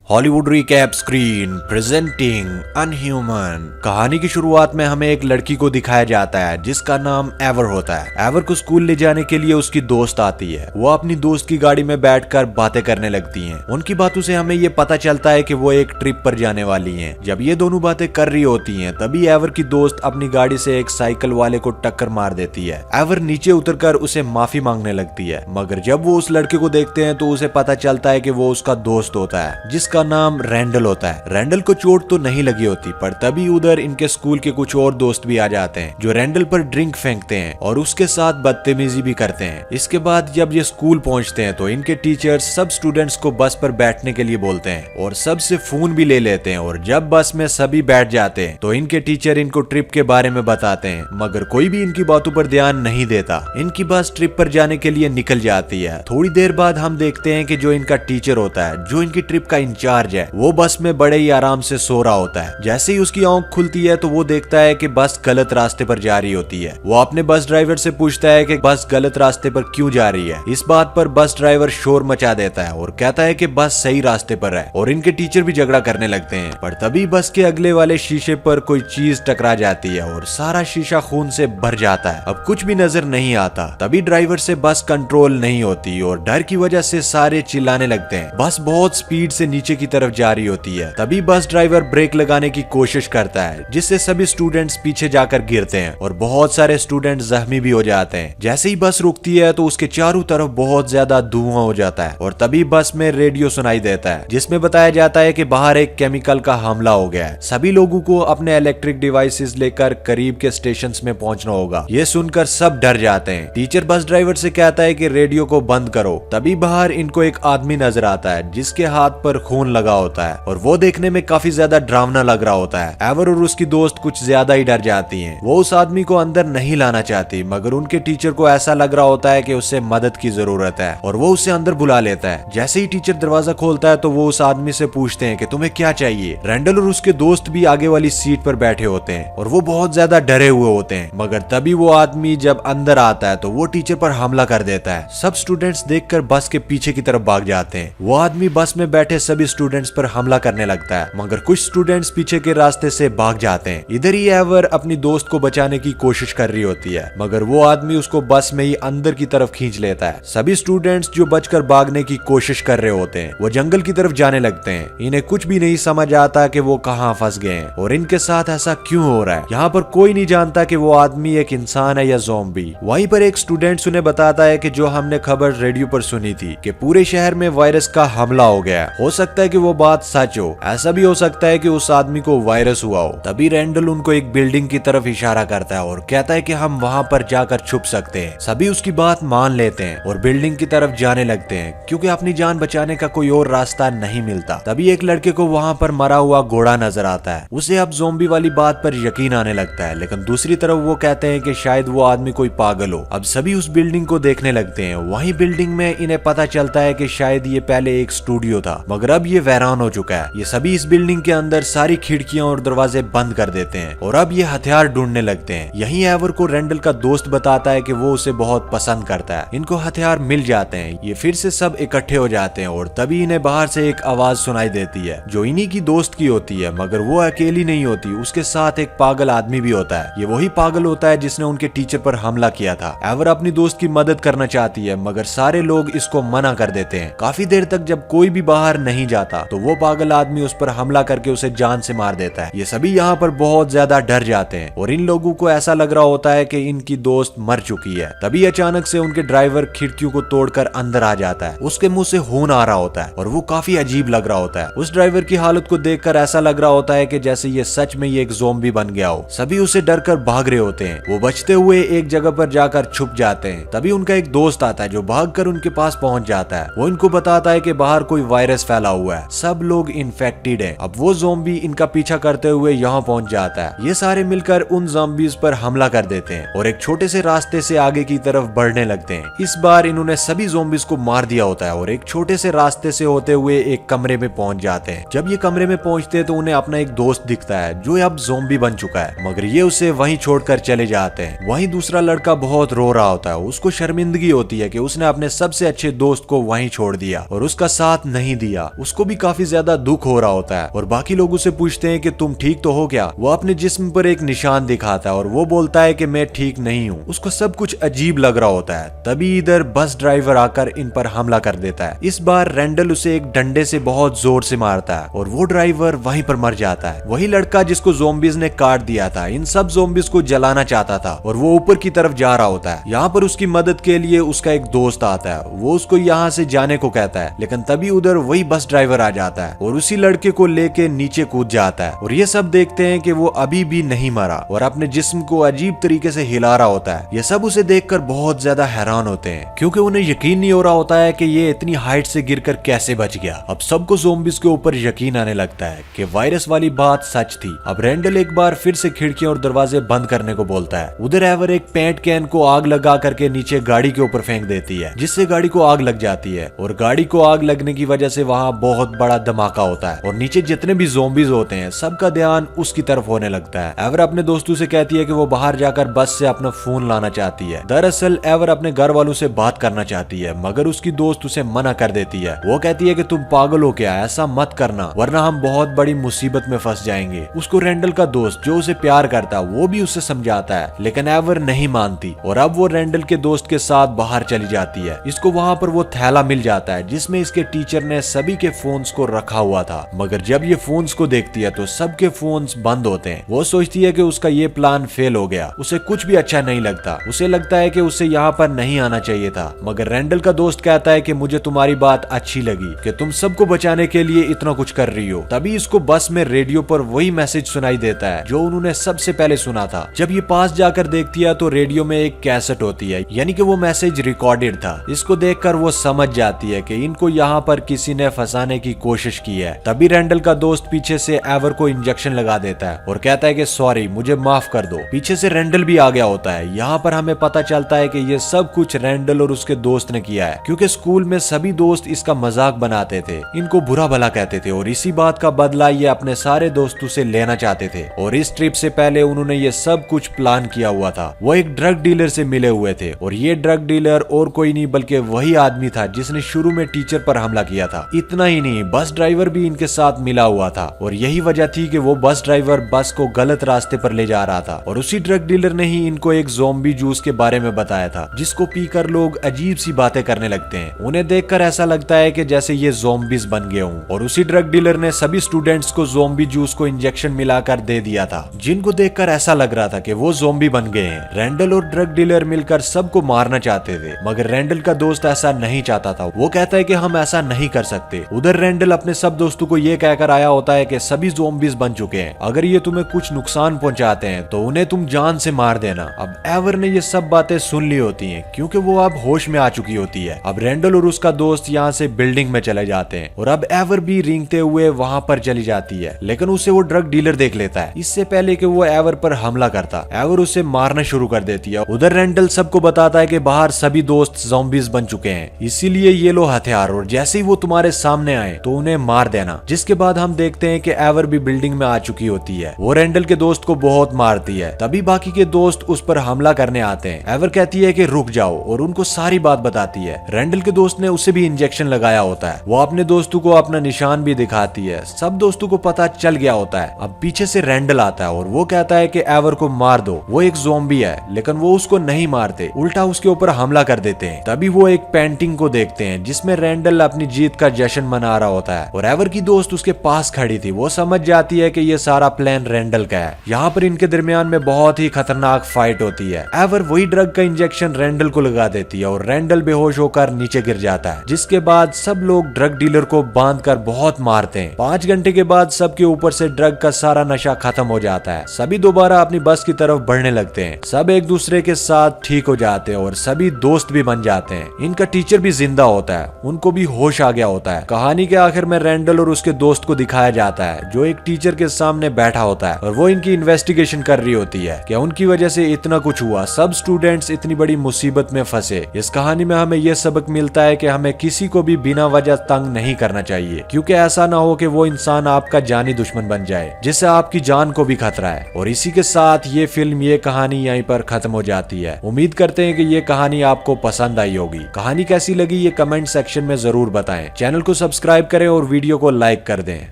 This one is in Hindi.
Hollywood recap screen presenting unhuman. कहानी की शुरुआत में हमें एक लड़की को दिखाया जाता है जिसका नाम एवर होता है। एवर को स्कूल ले जाने के लिए उसकी दोस्त आती है। वो अपनी दोस्त की गाड़ी में बैठकर बातें करने लगती हैं। उनकी बातों से हमें ये पता चलता है कि वो एक ट्रिप पर जाने वाली हैं। जब ये दोनों बातें कर रही होती हैं तभी एवर की दोस्त अपनी गाड़ी से एक साइकिल वाले को टक्कर मार देती है। एवर नीचे उतरकर उसे माफी मांगने लगती है, मगर जब वो उस लड़के को देखते हैं तो उसे पता चलता है कि वो उसका दोस्त होता है जिसका नाम रैंडल होता है। रैंडल को चोट तो नहीं लगी होती, पर तभी उधर इनके स्कूल के कुछ और दोस्त भी आ जाते हैं जो रैंडल पर ड्रिंक फेंकते हैं और उसके साथ बदतमीजी भी करते हैं। इसके बाद जब ये स्कूल पहुंचते हैं तो इनके टीचर्स सब स्टूडेंट्स को बस पर बैठने के लिए बोलते हैं और सबसे फोन भी ले लेते हैं। और जब बस में सभी बैठ जाते हैं तो इनके टीचर इनको ट्रिप के बारे में बताते हैं, मगर कोई भी इनकी बातों पर ध्यान नहीं देता। इनकी बस ट्रिप पर जाने के लिए निकल जाती है। थोड़ी देर बाद हम देखते हैं कि जो इनका टीचर होता है, जो इनकी ट्रिप का इंचार्ज है, वो बस में बड़े ही आराम से सो रहा होता है। जैसे ही उसकी आंख खुलती है तो वो देखता है कि बस गलत रास्ते पर जा रही होती है। वो अपने बस ड्राइवर से पूछता है कि बस गलत रास्ते पर क्यों जा रही है। इस बात पर बस ड्राइवर शोर मचा देता है और कहता है कि बस सही रास्ते पर है, और इनके टीचर भी झगड़ा करने लगते हैं। पर तभी बस के अगले वाले शीशे पर कोई चीज टकरा जाती है और सारा शीशा खून से भर जाता है। अब कुछ भी नजर नहीं आता। तभी ड्राइवर से बस कंट्रोल नहीं होती और डर की वजह से सारे चिल्लाने लगते हैं। बस बहुत स्पीड से नीचे की तरफ जा रही होती है। तभी बस ड्राइवर ब्रेक लगाने की कोशिश करता है, जिससे सभी स्टूडेंट्स पीछे जाकर गिरते हैं और बहुत सारे स्टूडेंट जख्मी भी हो जाते हैं। जैसे ही बस रुकती है तो उसके चारों तरफ बहुत ज्यादा धुआं हो जाता है और तभी बस में रेडियो सुनाई देता है जिसमें बताया जाता है कि बाहर एक केमिकल का हमला हो गया है। सभी लोगों को अपने इलेक्ट्रिक डिवाइसेस लेकर करीब के स्टेशन में पहुंचना होगा। ये सुनकर सब डर जाते हैं। टीचर बस ड्राइवर से कहता है कि रेडियो को बंद करो। तभी बाहर इनको एक आदमी नजर आता है जिसके हाथ पर खून लगा होता है और वो देखने में काफी ज्यादा डरावना लग रहा होता है। एवर और उसकी दोस्त कुछ ज्यादा ही डर जाती हैं। वो उस आदमी को अंदर नहीं लाना चाहती, मगर उनके टीचर को ऐसा लग रहा होता है कि उसे मदद की जरूरत है और वो उसे अंदर बुला लेता है। जैसे ही टीचर दरवाजा खोलता है तो वो उस आदमी से पूछते हैं कि तुम्हें क्या चाहिए। रैंडल और उसके दोस्त भी आगे वाली सीट पर बैठे होते हैं और वो बहुत ज्यादा डरे हुए होते हैं, मगर तभी वो आदमी जब अंदर आता है तो वो टीचर पर हमला कर देता है। सब स्टूडेंट्स देखकर बस के पीछे की तरफ भाग जाते हैं। वो आदमी बस में बैठे सभी स्टूडेंट्स पर हमला करने लगता है, मगर कुछ स्टूडेंट्स पीछे के रास्ते से भाग जाते हैं। इधर ही एवर अपनी दोस्त को बचाने की कोशिश कर रही होती है, मगर वो आदमी उसको बस में ही अंदर की तरफ खींच लेता है। सभी स्टूडेंट्स जो बचकर भागने की कोशिश कर रहे होते हैं वो जंगल की तरफ जाने लगते हैं। इन्हें कुछ भी नहीं समझ आता कि वो कहाँ फंस गए हैं और इनके साथ ऐसा क्यों हो रहा है। यहाँ पर कोई नहीं जानता कि वो आदमी एक इंसान है या ज़ॉम्बी। वहीं पर एक स्टूडेंट उन्हें बताता है कि जो हमने खबर रेडियो पर सुनी थी कि पूरे शहर में वायरस का हमला हो गया। हो सकता है कि वो बात सच हो, ऐसा भी हो सकता है कि उस आदमी को वायरस हुआ हो। तभी रैंडल उनको एक बिल्डिंग की तरफ इशारा करता है और कहता है कि हम वहां पर जाकर छुप सकते हैं। सभी उसकी बात मान लेते हैं और बिल्डिंग की तरफ जाने लगते हैं क्योंकि अपनी जान बचाने का कोई और रास्ता नहीं मिलता। तभी एक लड़के को वहां पर मरा हुआ घोड़ा नजर आता है। उसे अब ज़ॉम्बी वाली बात पर यकीन आने लगता है, लेकिन दूसरी तरफ वो कहते हैं कि शायद वो आदमी कोई पागल हो। अब सभी उस बिल्डिंग को देखने लगते हैं। वहीं बिल्डिंग में इन्हें पता चलता है कि शायद ये पहले एक स्टूडियो था, मगर अब ये वीरान हो चुका है। ये सभी इस बिल्डिंग के अंदर सारी खिड़कियां और दरवाजे बंद कर देते हैं और अब ये हथियार ढूंढने लगते हैं। यहीं एवर को रैंडल का दोस्त बताता है कि वो उसे बहुत पसंद करता है। इनको हथियार मिल जाते हैं। ये फिर से सब इकट्ठे हो जाते हैं और तभी इन्हें बाहर से एक आवाज सुनाई देती है जो इन्हीं की दोस्त की होती है, मगर वो अकेली नहीं होती, उसके साथ एक पागल आदमी भी होता है। ये वही पागल होता है जिसने उनके टीचर पर हमला किया था। एवर अपनी दोस्त की मदद करना चाहती है, मगर सारे लोग इसको मना कर देते हैं। काफी देर तक जब कोई भी बाहर नहीं जाता तो वो पागल आदमी उस पर हमला करके उसे जान से मार देता है। ये सभी यहाँ पर बहुत ज्यादा डर जाते हैं और इन लोगों को ऐसा लग रहा होता है कि इनकी दोस्त मर चुकी है। तभी अचानक से उनके ड्राइवर खिड़कियों को तोड़कर अंदर आ जाता है। उसके मुंह से खून आ रहा होता है और वो काफी अजीब लग रहा होता है। उस ड्राइवर की हालत को देखकर ऐसा लग रहा होता है कि जैसे ये सच में ही एक ज़ॉम्बी बन गया हो। सभी उसे डर कर भाग रहे होते हैं। वो बचते हुए एक जगह पर जाकर छुप जाते हैं। तभी उनका एक दोस्त आता है जो भागकर उनके पास पहुंच जाता है। वो इनको बताता है कि बाहर कोई वायरस फैला हुआ है, सब लोग इन्फेक्टेड हैं। अब वो ज़ॉम्बी इनका पीछा करते हुए यहाँ पहुंच जाता है। ये सारे मिलकर उन ज़ॉम्बीज पर हमला कर देते हैं और एक छोटे से रास्ते से आगे की तरफ बढ़ने लगते हैं। इस बार इन्होंने सभी ज़ॉम्बीज को मार दिया होता है और एक छोटे से रास्ते से होते हुए एक कमरे में पहुंच जाते हैं। जब ये कमरे में पहुंचते हैं तो उन्हें अपना एक दोस्त दिखता है जो अब ज़ॉम्बी बन चुका है, मगर ये उसे वहीं छोड़कर चले जाते हैं। वहीं दूसरा लड़का बहुत रो रहा होता है। उसको शर्मिंदगी होती है कि उसने अपने सबसे अच्छे दोस्त को वहीं छोड़ दिया और उसका साथ नहीं दिया। उसको उसको भी काफी ज्यादा दुख हो रहा होता है और बाकी लोग उसे पूछते हैं कि तुम ठीक तो हो क्या। वो अपने जिस्म पर एक निशान दिखाता है और वो बोलता है कि मैं ठीक नहीं हूँ। उसको सब कुछ अजीब लग रहा होता है। तभी इधर बस ड्राइवर आकर इन पर हमला कर देता है। इस बार रेंडल उसे एक डंडे से बहुत जोर से मारता है और वो ड्राइवर वहीं पर मर जाता है। वही लड़का जिसको ज़ॉम्बीज़ ने काट दिया था इन सब ज़ॉम्बीज़ को जलाना चाहता था और वो ऊपर की तरफ जा रहा होता है। यहाँ पर उसकी मदद के लिए उसका एक दोस्त आता है। वो उसको यहाँ से जाने को कहता है, लेकिन तभी उधर वही बस ड्राइवर आ जाता है और उसी लड़के को लेके नीचे कूद जाता है। और ये सब देखते हैं कि वो अभी भी नहीं मरा और अपने जिस्म को अजीब तरीके से हिला रहा होता है। ये सब उसे देखकर बहुत ज्यादा हैरान होते हैं क्योंकि उन्हें यकीन नहीं हो रहा होता है कि ये इतनी हाइट से गिरकर कैसे बच गया। अब सबको ज़ॉम्बीज़ के ऊपर यकीन आने लगता है कि वायरस वाली बात सच थी। अब रेंडल एक बार फिर से खिड़कियां और दरवाजे बंद करने को बोलता है। उधर एवर एक पेंट कैन को आग लगा करके नीचे गाड़ी के ऊपर फेंक देती है, जिससे गाड़ी को आग लग जाती है और गाड़ी को आग लगने की वजह से वहाँ बहुत बड़ा धमाका होता है और नीचे जितने भी ज़ॉम्बीज़ होते हैं सबका ध्यान उसकी तरफ होने लगता है। एवर अपने दोस्तों से कहती है कि वो बाहर जाकर बस से अपना फोन लाना चाहती है। दरअसल एवर अपने घर वालों से बात करना चाहती है मगर उसकी दोस्त उसे मना कर देती है। वो कहती है कि तुम पागल हो क्या, ऐसा मत करना वरना हम बहुत बड़ी मुसीबत में फंस जाएंगे। उसको रेंडल का दोस्त जो उसे प्यार करता है वो भी उसे समझाता है, लेकिन एवर नहीं मानती और अब वो रेंडल के दोस्त के साथ बाहर चली जाती है। इसको वहाँ पर वो थैला मिल जाता है जिसमें इसके टीचर ने सभी के फोन्स को रखा हुआ था, मगर जब ये फोन्स को देखती है तो सबके फोन्स बंद होते हैं। वो सोचती है कि उसका ये प्लान फेल हो गया। उसे कुछ भी अच्छा नहीं लगता। उसे लगता है कि उसे यहाँ पर नहीं आना चाहिए था, मगर रेंडल का दोस्त कहता है कि मुझे तुम्हारी बात अच्छी लगी कि तुम सबको बचाने के लिए इतना कुछ कर रही हो। तभी इसको बस में रेडियो पर वही मैसेज सुनाई देता है जो उन्होंने सबसे पहले सुना था। जब ये पास जाकर देखती है तो रेडियो में एक कैसेट होती है, यानी कि वो मैसेज रिकॉर्डेड था। इसको देखकर वो समझ जाती है कि इनको यहाँ पर किसी ने फंसाने की कोशिश की है। तभी रेंडल का दोस्त पीछे से एवर को इंजेक्शन लगा देता है और कहता है कि सॉरी, मुझे माफ कर दो। पीछे से रेंडल भी आ गया होता है। यहाँ पर हमें पता चलता है कि ये सब कुछ रेंडल और उसके दोस्त ने किया है, क्योंकि स्कूल में सभी दोस्त इसका मजाक बनाते थे, इनको बुरा भला कहते थे और इसी बात का बदला ये अपने सारे दोस्तों से लेना चाहते थे। और इस ट्रिप से पहले उन्होंने ये सब कुछ प्लान किया हुआ था। वो एक ड्रग डीलर से मिले हुए थे और ये ड्रग डीलर और कोई नहीं बल्कि वही आदमी था जिसने शुरू में टीचर पर हमला किया था। इतना ही नहीं, बस ड्राइवर भी इनके साथ मिला हुआ था और यही वजह थी कि वो बस ड्राइवर बस को गलत रास्ते पर ले जा रहा था और उसी ड्रग डीलर ने ही इनको एक ज़ॉम्बी जूस के बारे में बताया था, जिसको पीकर लोग अजीब सी बातें करने लगते हैं। उन्हें देखकर ऐसा लगता है कि जैसे ये ज़ॉम्बीज बन गए हों। और उसी ड्रग डीलर ने सभी स्टूडेंट्स को ज़ॉम्बी जूस को इंजेक्शन मिलाकर दे दिया था, जिनको देखकर ऐसा लग रहा था कि वो ज़ॉम्बी बन गए हैं। रेंडल और ड्रग डीलर मिलकर सबको मारना चाहते थे, मगर रेंडल का दोस्त ऐसा नहीं चाहता था। वो कहता है कि हम ऐसा नहीं कर सकते। उधर रेंडल अपने सब दोस्तों को ये कहकर आया होता है कि सभी ज़ॉम्बीज बन चुके हैं, अगर ये तुम्हें कुछ नुकसान पहुंचाते हैं तो उन्हें तुम जान से मार देना। अब एवर ने ये सब बातें सुन ली होती हैं क्योंकि वो अब होश में आ चुकी होती है। अब रेंडल और उसका दोस्त यहाँ से बिल्डिंग में चले जाते हैं और अब एवर भी रेंगते हुए वहां पर चली जाती है, लेकिन उसे वो ड्रग डीलर देख लेता है। इससे पहले कि वो एवर पर हमला करता, एवर उसे मारना शुरू कर देती है। उधर रेंडल सबको बताता है कि बाहर सभी दोस्त ज़ॉम्बीज बन चुके हैं, इसीलिए ये लो हथियार और जैसे ही वो तुम्हारे सामने आए तो उन्हें मार देना। जिसके बाद हम देखते हैं कि एवर भी बिल्डिंग में आ चुकी होती है। वो रेंडल के दोस्त को बहुत मारती है। तभी बाकी के दोस्त उस पर हमला करने आते हैं। एवर कहती है कि रुक जाओ और उनको सारी बात बताती है। रेंडल के दोस्त ने उसे भी इंजेक्शन लगाया होता है। वो अपने दोस्तों को अपना निशान भी दिखाती है। सब दोस्तों को पता चल गया होता है। अब पीछे से रेंडल आता है और वो कहता है कि एवर को मार दो, वो एक ज़ॉम्बी है, लेकिन वो उसको नहीं मारते, उल्टा उसके ऊपर हमला कर देते हैं। तभी वो एक पेंटिंग को देखते हैं जिसमें रेंडल अपनी जीत का जश्न मना रहा होता है और एवर की दोस्त उसके पास खड़ी थी। वो समझ जाती है कि ये सारा प्लान रेंडल का है। यहाँ पर इनके दरमियान में बहुत ही खतरनाक फाइट होती है। एवर वही ड्रग का इंजेक्शन रेंडल को लगा देती है और रेंडल बेहोश होकर नीचे गिर जाता है, जिसके बाद सब लोग ड्रग डीलर को बांधकर बहुत मारते हैं। 5 घंटे के बाद सबके ऊपर से ड्रग का सारा नशा खत्म हो जाता है। सभी दोबारा अपनी बस की तरफ बढ़ने लगते हैं। सब एक दूसरे के साथ ठीक हो जाते हैं और सभी दोस्त भी बन जाते हैं। इनका टीचर भी जिंदा होता है, उनको भी होश आ गया होता है। कहानी के आखिर में रेंडल और उसके दोस्त को दिखाया जाता है जो एक टीचर के सामने बैठा होता है और वो इनकी इन्वेस्टिगेशन कर रही होती है कि उनकी वजह से इतना कुछ हुआ, सब स्टूडेंट्स इतनी बड़ी मुसीबत में फंसे। इस कहानी में हमें यह सबक मिलता है कि हमें किसी को भी बिना वजह तंग नहीं करना चाहिए, क्योंकि ऐसा ना हो कि वो इंसान आपका जानी दुश्मन बन जाए जिससे आपकी जान को भी खतरा है। और इसी के साथ ये फिल्म, ये कहानी यहीं पर खत्म हो जाती है। उम्मीद करते हैं कि ये कहानी आपको पसंद आई होगी। कहानी कैसी लगी ये कमेंट सेक्शन में जरूर बताएं। चैनल को सब्सक्राइब सब्सक्राइब करें और वीडियो को लाइक कर दें।